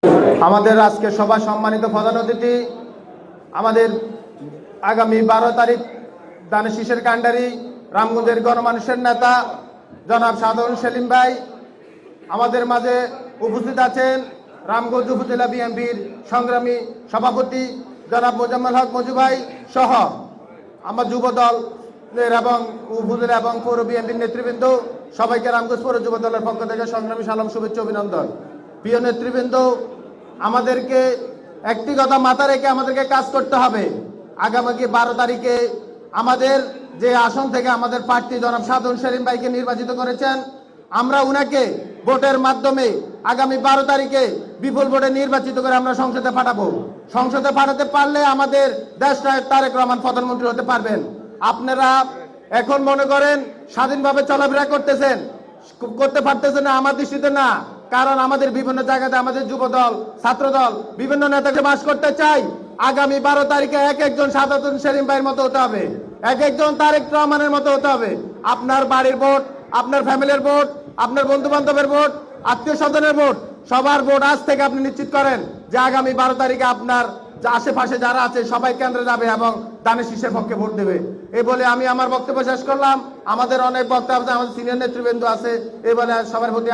আমাদের আজকে সভা সম্মানিত প্রধান অতিথি আমাদের আগামী 12 তারিখ দানেশ শীষের কাণ্ডারি রামগঞ্জের গণমানুষের নেতা জনাব সাধারণ সেলিম ভাই আমাদের মাঝে উপস্থিত আছেন। রামগঞ্জ উপজেলা বিএনপির সংগ্রামী সভাপতি জনাব মোজাম্মেল হক মজু ভাই সহ আমার যুব দলের এবং উপজেলা এবং পৌর বিএনপির নেতৃবৃন্দ সবাইকে রামগঞ্জ পৌর যুব দলের পক্ষ থেকে সংগ্রামী সালাম শুভেচ্ছা অভিনন্দন। প্রিয় নেতৃবৃন্দ, আমাদেরকে একটি কথা মাথায় রেখে আমাদেরকে কাজ করতে হবে। আগামী 12 তারিখে আমাদের যে আসন থেকে আমাদের প্রার্থী জনাব সাধারণ সেলিম ভাইকে নির্বাচিত করেছেন, আমরা উনাকে ভোটের মাধ্যমে আগামী 12 তারিখে বিপুল ভোটে নির্বাচিত করে আমরা সংসদে পাঠাবো। সংসদে পাঠাতে পারলে আমাদের দেশ নায়ক তারেক রহমান প্রধানমন্ত্রী হতে পারবেন। আপনারা এখন মনে করেন স্বাধীনভাবে চলাফেরা করতে পারতেছেন না, আমার দৃষ্টিতে না। কারণ আমাদের বিভিন্ন জায়গাতে আমাদের যুব দল, ছাত্র দল, বিভিন্ন নেতাকে বাস করতে চাই। আগামী 12 তারিখে এক একজন সাধারণ সেলিম ভাইয়ের মতো হতে হবে, এক একজন তারেক রহমানের মতো হতে হবে। আপনার বাড়ির ভোট, আপনার ফ্যামিলির ভোট, আপনার বন্ধু বান্ধবের ভোট, আত্মীয় স্বজনের ভোট, সবার ভোট আজ থেকে আপনি নিশ্চিত করেন যে আগামী 12 তারিখে আপনার আশেপাশে যারা আছে সবাই কেন্দ্রে যাবে এবং দানেশ শীষের পক্ষে ভোট দেবে। এই বলে আমি আমার বক্তব্য শেষ করলাম। আমাদের অনেক বক্তব্য আছে, আমাদের সিনিয়র নেতৃবৃন্দ আছে, এই বলে সবার প্রতি